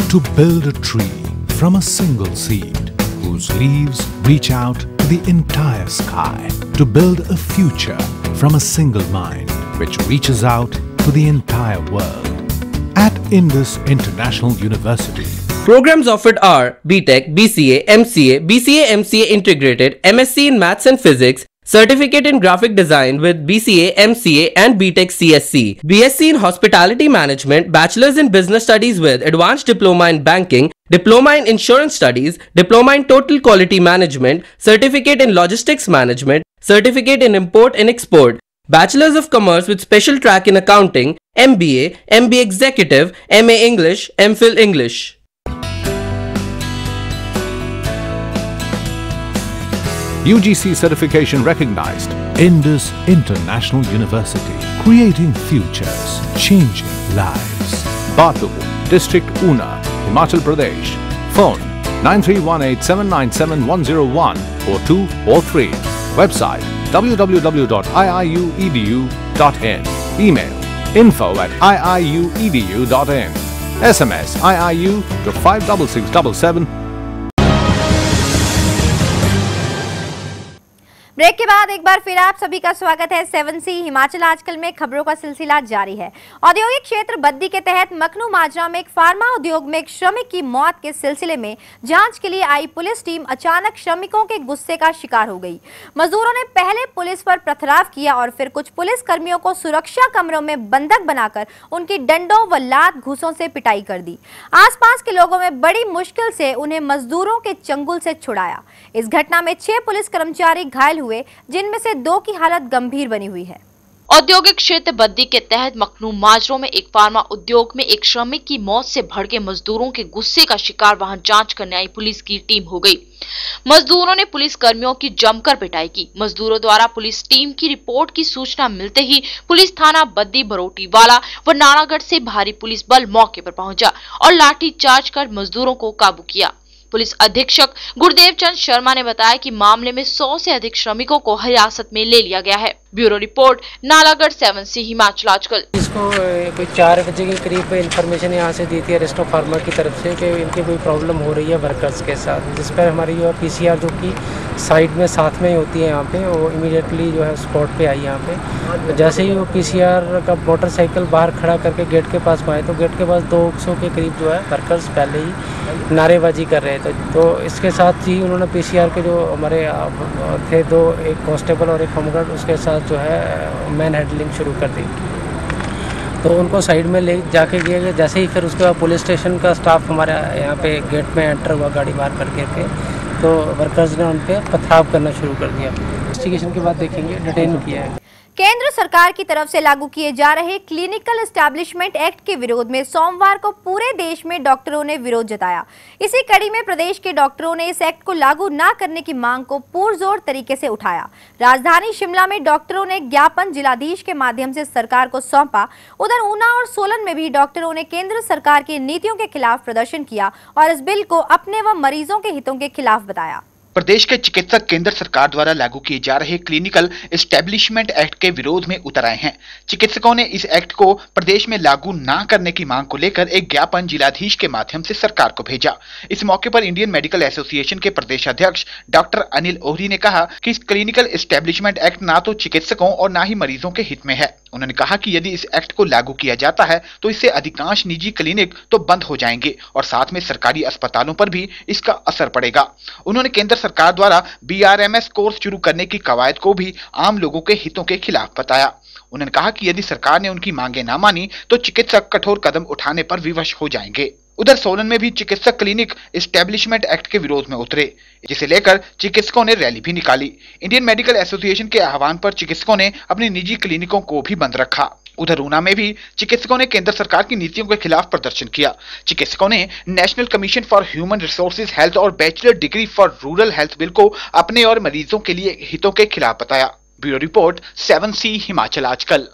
to build a tree from a single seed whose leaves reach out to the entire sky, to build a future from a single mind which reaches out to the entire world. At Indus International University, programs offered are BTech, BCA, MCA, BCA MCA Integrated, MSc in Maths and Physics, Certificate in Graphic Design with BCA, MCA and BTech CSC, BSc in Hospitality Management, Bachelor's in Business Studies with Advanced Diploma in Banking, Diploma in Insurance Studies, Diploma in Total Quality Management, Certificate in Logistics Management, Certificate in Import and Export, Bachelor's of Commerce with Special Track in Accounting, MBA, MBA Executive, MA English, MPhil English. UGC certification recognized. Indus International University, creating futures, changing lives. Batu, District Una, Himachal Pradesh. Phone 9318797101 or 2 or 3. Website www.iiuedu.in. Email info@iiuedu.in. SMS IIU to 56677. Break के बाद एक बार फिर आप सभी का स्वागत है 7C Himachal आजकल में खबरों का सिलसिला जारी है। औद्योगिक क्षेत्र बद्दी के तहत मखनू माजरा में एक फार्मा उद्योग में एक श्रमिक की मौत के सिलसिले में जांच के लिए आई पुलिस टीम अचानक श्रमिकों के गुस्से का शिकार हो गई। मजदूरों ने पहले पुलिस पर पथराव किया और फिर कुछ पुलिस कर्मियों को सुरक्षा कमरों में बंधक बनाकर उनकी डंडों व लात घूंसों से पिटाई कर दी। आसपास के लोगों में बड़ी मुश्किल से उन्हें मजदूरों के चंगुल से छुड़ाया। इस घटना में 6 पुलिस कर्मचारी घायल हुए, जिनमें से 2 की हालत गंभीर बनी हुई है। औद्योगिक क्षेत्र बद्दी के तहत मखनू माजरों में एक फार्मा उद्योग में एक श्रमिक की मौत से भड़के मजदूरों के गुस्से का शिकार वहां जांच करने आई पुलिस की टीम हो गई। मजदूरों ने पुलिस कर्मियों की जमकर पिटाई की। मजदूरों द्वारा पुलिस टीम की रिपोर्ट की सूचना मिलते ही पुलिस थाना बद्दी, बरोटीवाला व नारागढ़ से भारी पुलिस बल मौके पर पहुंचा और लाठी चार्ज कर मजदूरों को काबू किया। पुलिस अधीक्षक गुरदेव चंद शर्मा ने बताया कि मामले में 100 से अधिक श्रमिकों को हिरासत में ले लिया गया है। Bureau report, Nalagarh 7C Himachal आजकल। इसको कोई 4 बजे के करीब इन्फॉर्मेशन यहाँ से दी थी अरेस्टो फार्मा की तरफ से कि इनकी कोई प्रॉब्लम हो रही है वर्कर्स के साथ, जिस पर हमारी जो PCR जो कि साइड में साथ में ही होती है यहाँ पे, वो इमीडिएटली जो है स्पॉट पे आई यहाँ पे। तो जैसे ही वो PCR का मोटरसाइकिल बाहर खड़ा करके गेट के पास पाए तो गेट के पास 200 के करीब जो है वर्कर्स पहले ही नारेबाजी कर रहे थे। तो इसके साथ ही उन्होंने PCR के जो हमारे थे 2, एक कांस्टेबल और एक होमगार्ड, उसके साथ जो है मैन हैंडलिंग शुरू कर दी। तो उनको साइड में ले जाके गया गया। जैसे ही फिर उसके बाद पुलिस स्टेशन का स्टाफ हमारे यहाँ पे गेट में एंटर हुआ गाड़ी बाहर करके, तो वर्कर्स ने उन पर पथराव करना शुरू कर दिया। इन्वेस्टिगेशन के बाद देखेंगे, डिटेन किया है। केंद्र सरकार की तरफ से लागू किए जा रहे क्लिनिकल एस्टैब्लिशमेंट एक्ट के विरोध में सोमवार को पूरे देश में डॉक्टरों ने विरोध जताया। इसी कड़ी में प्रदेश के डॉक्टरों ने इस एक्ट को लागू न करने की मांग को पुरजोर तरीके से उठाया। राजधानी शिमला में डॉक्टरों ने ज्ञापन जिलाधीश के माध्यम से सरकार को सौंपा। उधर ऊना और सोलन में भी डॉक्टरों ने केंद्र सरकार की नीतियों के खिलाफ प्रदर्शन किया और इस बिल को अपने व मरीजों के हितों के खिलाफ बताया। प्रदेश के चिकित्सक केंद्र सरकार द्वारा लागू किए जा रहे क्लिनिकल एस्टैब्लिशमेंट एक्ट के विरोध में उतर आए हैं। चिकित्सकों ने इस एक्ट को प्रदेश में लागू ना करने की मांग को लेकर एक ज्ञापन जिलाधीश के माध्यम से सरकार को भेजा। इस मौके पर इंडियन मेडिकल एसोसिएशन के प्रदेश अध्यक्ष डॉक्टर अनिल ओहरी ने कहा कि इस क्लिनिकल एस्टैब्लिशमेंट एक्ट ना तो चिकित्सकों और ना ही मरीजों के हित में है। उन्होंने कहा कि यदि इस एक्ट को लागू किया जाता है तो इससे अधिकांश निजी क्लिनिक तो बंद हो जाएंगे और साथ में सरकारी अस्पतालों पर भी इसका असर पड़ेगा। उन्होंने केंद्र सरकार द्वारा BRMS कोर्स शुरू करने की कवायद को भी आम लोगों के हितों के खिलाफ बताया। उन्होंने कहा कि यदि सरकार ने उनकी मांगे ना मानी तो चिकित्सक कठोर कदम उठाने पर विवश हो जाएंगे। उधर सोलन में भी चिकित्सक क्लिनिक एस्टैब्लिशमेंट एक्ट के विरोध में उतरे, जिसे लेकर चिकित्सकों ने रैली भी निकाली। इंडियन मेडिकल एसोसिएशन के आह्वान पर चिकित्सकों ने अपनी निजी क्लिनिकों को भी बंद रखा। उधर ऊना में भी चिकित्सकों ने केंद्र सरकार की नीतियों के खिलाफ प्रदर्शन किया। चिकित्सकों ने National Commission for Human Resources Health और bachelor degree for rural health bill को अपने और मरीजों के लिए हितों के खिलाफ बताया। ब्यूरो रिपोर्ट 7C हिमाचल आजकल।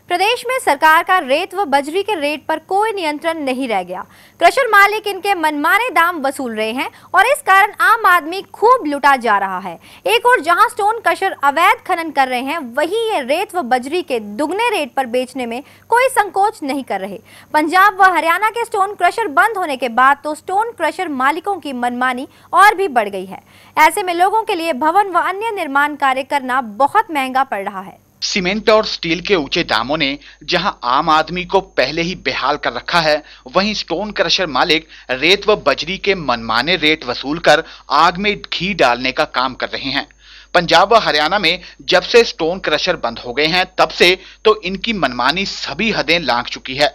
प्रदेश में सरकार का रेत व बजरी के रेट पर कोई नियंत्रण नहीं रह गया। क्रशर मालिक इनके मनमाने दाम वसूल रहे हैं और इस कारण आम आदमी खूब लुटा जा रहा है। एक और जहां स्टोन क्रशर अवैध खनन कर रहे हैं, वहीं ये रेत व बजरी के दुगने रेट पर बेचने में कोई संकोच नहीं कर रहे। पंजाब व हरियाणा के स्टोन क्रशर बंद होने के बाद तो स्टोन क्रशर मालिकों की मनमानी और भी बढ़ गई है। ऐसे में लोगों के लिए भवन व अन्य निर्माण कार्य करना बहुत महंगा पड़ रहा है। सीमेंट और स्टील के ऊंचे दामों ने जहां आम आदमी को पहले ही बेहाल कर रखा है, वहीं स्टोन क्रशर मालिक रेत व बजरी के मनमाने रेट वसूल कर आग में घी डालने का काम कर रहे हैं। पंजाब व हरियाणा में जब से स्टोन क्रशर बंद हो गए हैं, तब से तो इनकी मनमानी सभी हदें लांघ चुकी है।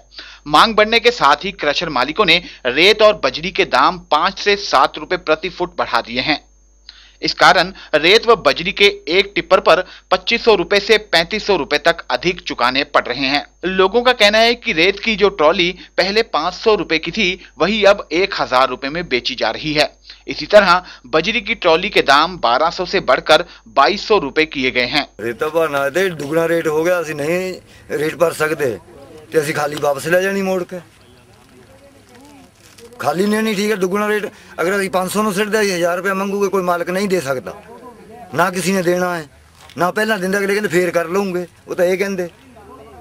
मांग बढ़ने के साथ ही क्रशर मालिकों ने रेत और बजरी के दाम 5 से 7 रुपए प्रति फुट बढ़ा दिए हैं। इस कारण रेत व बजरी के एक टिप्पर पर 2500 रुपए से 3500 रुपए तक अधिक चुकाने पड़ रहे हैं। लोगों का कहना है कि रेत की जो ट्रॉली पहले 500 रुपए की थी, वही अब 1000 रुपए में बेची जा रही है। इसी तरह बजरी की ट्रॉली के दाम 1200 से बढ़कर 2200 रुपए किए गए हैं। रेता बना दे दुगना रेट हो गया, असि नहीं रेट भर सकते ते असि खाली वापस ले जानी मोड़ के। खाली नहीं ठीक है, दुगुना रेट अगर अभी 500 में सेट दे 1000 रुपया मंगूगे, कोई मालिक नहीं दे सकता, ना किसी ने देना है, ना पहला दिन तक लेकिन फिर कर लूंगे। वो तो ये कहते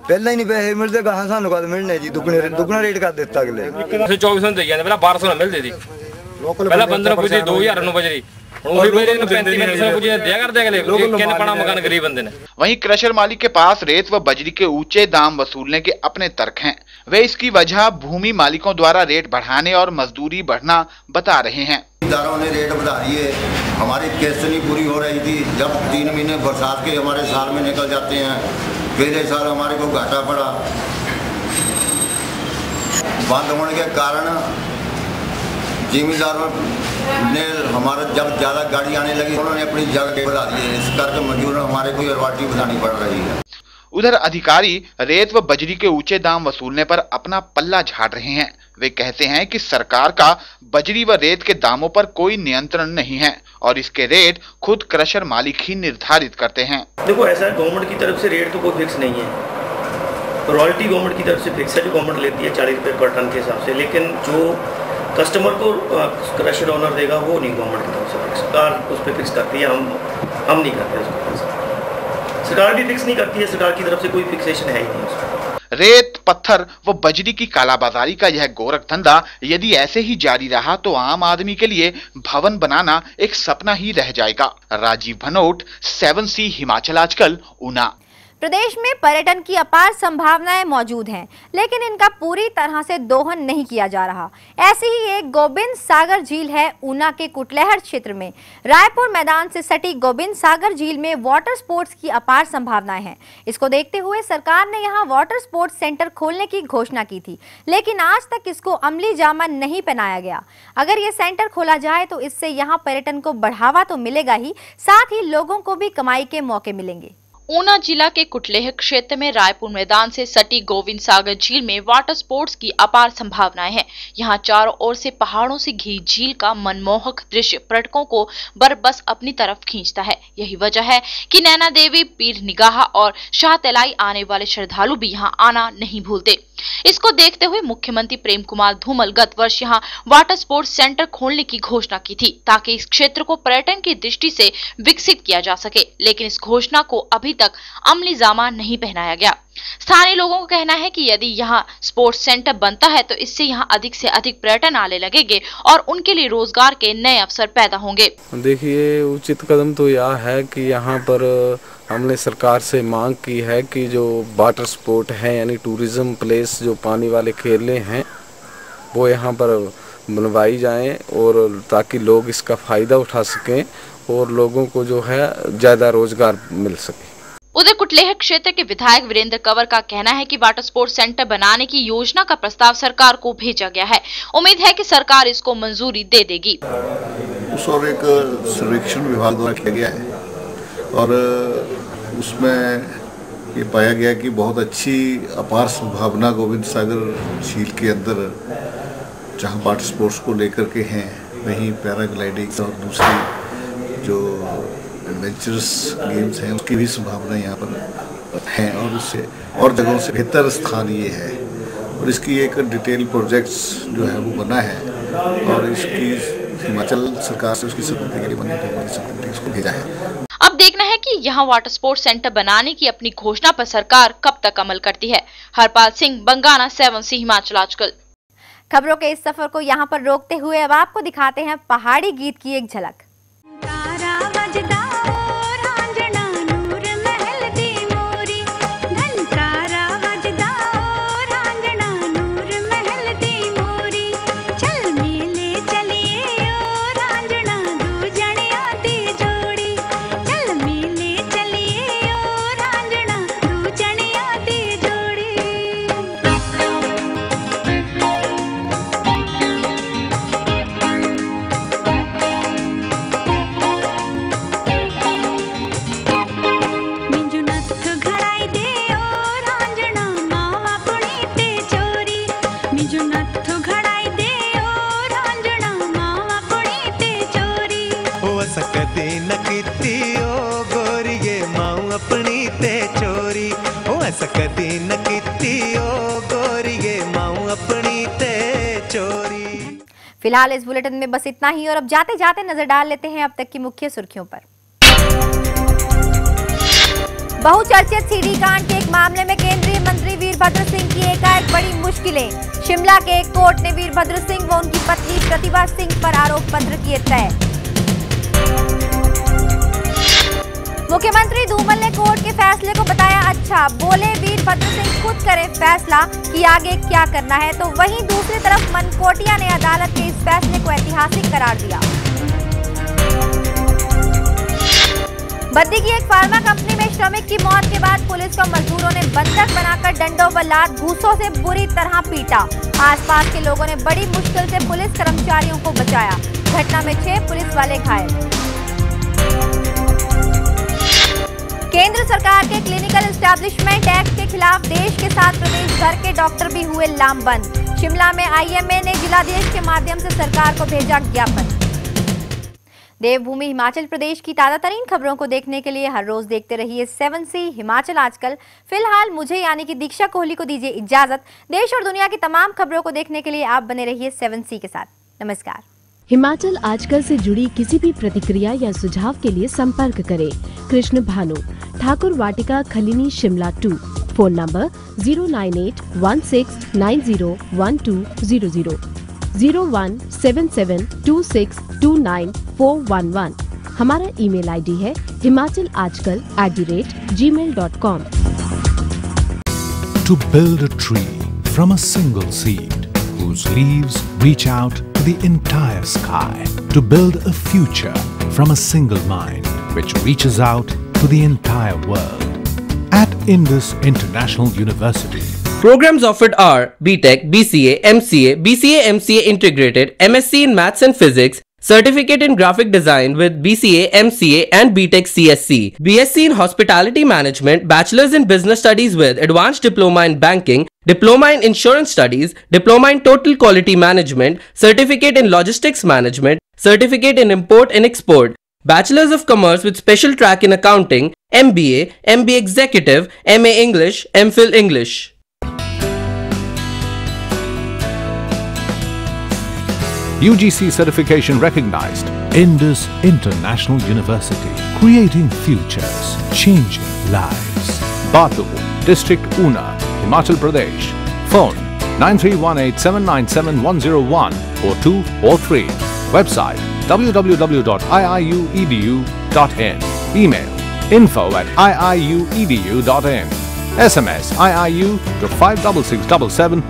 पहला ही नहीं पैसे मिलते, कहाँ सानू का मिलने जी, दुगना रेट कर देता अगले 2400 दे जाने, पहला 1200 मिल देती, पहला 15 पूछी 2000 नु बजरी, वहीं क्रशर मालिक के पास रेत व बजरी के ऊंचे दाम वसूलने के अपने तर्क हैं। वे इसकी वजह भूमि मालिकों द्वारा रेट बढ़ाने और मजदूरी बढ़ना बता रहे हैं। ठेकेदारों ने रेट बढ़ा दिए, हमारी किस्त नहीं पूरी हो रही थी। जब 3 महीने बरसात के हमारे साल में निकल जाते हैं, पहले साल हमारे को घाटा पड़ा। बंद होने के कारण जिम्मेदारों ने हमारा जब ज्यादा गाड़ी आने लगी, उन्होंने अपनी जगह बढ़ा दी। इस करके मजदूर हमारे को रवाटी बनानी पड़ रही है। उधर अधिकारी रेत व बजरी के ऊंचे दाम वसूलने पर अपना पल्ला झाड़ रहे हैं। वे कहते हैं कि सरकार का बजरी व रेत के दामों पर कोई नियंत्रण नहीं है और इसके रेट खुद क्रशर मालिक ही निर्धारित करते हैं। देखो, ऐसा गवर्नमेंट की तरफ से रेट तो कोई फिक्स नहीं है, रॉयल्टी गवर्नमेंट की तरफ से फिक्स है, जो गवर्नमेंट लेती है 40 रुपये पर टन के हिसाब से। लेकिन जो कस्टमर को क्रशर ओनर देगा वो नहीं गवर्नमेंट की तरफ से फिक्स, सरकार उस पर फिक्स करती है। हम नहीं करते उसको, सरकार भी फिक्स नहीं करती है, सरकार की तरफ से कोई फिक्सेशन है ही नहीं उसको। रेत, पत्थर व बजरी की कालाबाजारी का यह गोरख धंधा यदि ऐसे ही जारी रहा तो आम आदमी के लिए भवन बनाना एक सपना ही रह जाएगा। राजीव भनोट, 7C हिमाचल आजकल, ऊना। प्रदेश में पर्यटन की अपार संभावनाएं मौजूद हैं, लेकिन इनका पूरी तरह से दोहन नहीं किया जा रहा। ऐसी ही एक गोबिंद सागर झील है ऊना के कुटलैहड़ क्षेत्र में। रायपुर मैदान से सटी गोबिंद सागर झील में वाटर स्पोर्ट्स की अपार संभावनाएं हैं। इसको देखते हुए सरकार ने यहां वाटर स्पोर्ट्स सेंटर खोलने की घोषणा की थी, लेकिन आज तक इसको अमली जामा नहीं पहनाया गया। अगर ये सेंटर खोला जाए तो इससे यहाँ पर्यटन को बढ़ावा तो मिलेगा ही, साथ ही लोगों को भी कमाई के मौके मिलेंगे। ऊना जिला के कुटलैहड़ क्षेत्र में रायपुर मैदान से सटी गोविंद सागर झील में वाटर स्पोर्ट्स की अपार संभावनाएं हैं। यहाँ चारों ओर से पहाड़ों से घिरी झील का मनमोहक दृश्य पर्यटकों को बरबस अपनी तरफ खींचता है। यही वजह है कि नैना देवी, पीर निगाह और शाहतलाई आने वाले श्रद्धालु भी यहाँ आना नहीं भूलते। इसको देखते हुए मुख्यमंत्री प्रेम कुमार धूमल गत वर्ष यहाँ वाटर स्पोर्ट्स सेंटर खोलने की घोषणा की थी, ताकि इस क्षेत्र को पर्यटन की दृष्टि से विकसित किया जा सके। लेकिन इस घोषणा को अभी तक अमली जामा नहीं पहनाया गया। स्थानीय लोगों का कहना है कि यदि यहाँ स्पोर्ट्स सेंटर बनता है तो इससे यहाँ अधिक से अधिक पर्यटन आने लगेंगे और उनके लिए रोजगार के नए अवसर पैदा होंगे। देखिए, उचित कदम तो यह है कि यहाँ पर हमने सरकार से मांग की है कि जो वाटर स्पोर्ट है यानी टूरिज्म प्लेस, जो पानी वाले खेले हैं, वो यहाँ पर बनवाई जाएं और ताकि लोग इसका फायदा उठा सकें और लोगों को जो है ज्यादा रोजगार मिल सके। उधर कुटलैहड़ क्षेत्र के विधायक वीरेंद्र कंवर का कहना है कि वाटर स्पोर्ट्स सेंटर बनाने की योजना का प्रस्ताव सरकार को भेजा गया है। उम्मीद है कि सरकार इसको मंजूरी दे देगी। उस और एक सर्वेक्षण विभाग द्वारा किया गया है और उसमें ये पाया गया कि बहुत अच्छी अपार संभावना गोविंद सागर झील के अंदर जहां वाटर स्पोर्ट्स को लेकर के हैं, वहीं पैराग्लाइडिंग और दूसरी जो एडवेंचरस गेम्स हैं उसकी भी संभावना यहाँ पर हैं और इससे और जगहों से बेहतर स्थान ये है और इसकी एक डिटेल प्रोजेक्ट्स जो है वो बना है और इसकी हिमाचल सरकार से उसकी स्वीकृति के लिए बनी स्वीकृति उसको भेजा है। अब देखना है कि यहाँ वाटर स्पोर्ट्स सेंटर बनाने की अपनी घोषणा पर सरकार कब तक अमल करती है। हरपाल सिंह, बंगाना, 7C हिमाचल आजकल। खबरों के इस सफर को यहाँ पर रोकते हुए अब आपको दिखाते हैं पहाड़ी गीत की एक झलक। फिलहाल इस बुलेटिन में बस इतना ही और अब जाते जाते नजर डाल लेते हैं अब तक की मुख्य सुर्खियों पर। बहुचर्चित सीडी कांड के एक मामले में केंद्रीय मंत्री वीरभद्र सिंह की एकाएक बड़ी मुश्किलें। शिमला के एक कोर्ट ने वीरभद्र सिंह व उनकी पत्नी प्रतिभा सिंह पर आरोप पत्र किए तय। मुख्यमंत्री धूमल ने कोर्ट के फैसले को बताया अच्छा, बोले वीरभद्र सिंह खुद करें फैसला कि आगे क्या करना है। तो वहीं दूसरी तरफ मनकोटिया ने अदालत के इस फैसले को ऐतिहासिक करार दिया। बद्दी की एक फार्मा कंपनी में श्रमिक की मौत के बाद पुलिस को मजदूरों ने बंधक बनाकर डंडों व लात घूंसों से बुरी तरह पीटा। आसपास के लोगों ने बड़ी मुश्किल से पुलिस कर्मचारियों को बचाया। घटना में 6 पुलिस वाले घायल। केंद्र सरकार के क्लिनिकल एस्टैब्लिशमेंट एक्ट के खिलाफ देश के साथ प्रदेश भर के डॉक्टर भी हुए लामबंद। शिमला में आईएमए ने जिलाधीश के माध्यम से सरकार को भेजा ज्ञापन। देवभूमि हिमाचल प्रदेश की ताजा तरीन खबरों को देखने के लिए हर रोज देखते रहिए 7C हिमाचल आजकल। फिलहाल मुझे यानी कि दीक्षा कोहली को दीजिए इजाजत। देश और दुनिया की तमाम खबरों को देखने के लिए आप बने रहिए 7C के साथ। नमस्कार। हिमाचल आजकल से जुड़ी किसी भी प्रतिक्रिया या सुझाव के लिए संपर्क करें कृष्ण भानु, ठाकुर वाटिका, खलीनी, शिमला 2। Phone number 09816901200, 017726294111। हमारा ईमेल आईडी है himachalajkal@gmail.com। To build a tree from a single seed whose leaves reach out to the entire sky, to build a future from a single mind which reaches out to the entire world. At Indus International University, programs offered are BTech, BCA, MCA, BCA MCA Integrated, MSc in Maths and Physics, Certificate in Graphic Design with BCA, MCA and BTech CSC, BSc in Hospitality Management, Bachelor's in Business Studies with Advanced Diploma in Banking, Diploma in Insurance Studies, Diploma in Total Quality Management, Certificate in Logistics Management, Certificate in Import and Export, Bachelor's of Commerce with Special Track in Accounting, MBA, MBA Executive, MA English, MPhil English. UGC certification recognized. Indus International University, creating futures, changing lives. Batu, District Una, Himachal Pradesh. Phone 9318797101 or 2 or 3. Website www.iiuedu.in. Email info@iiuedu.in. SMS IIU to 56677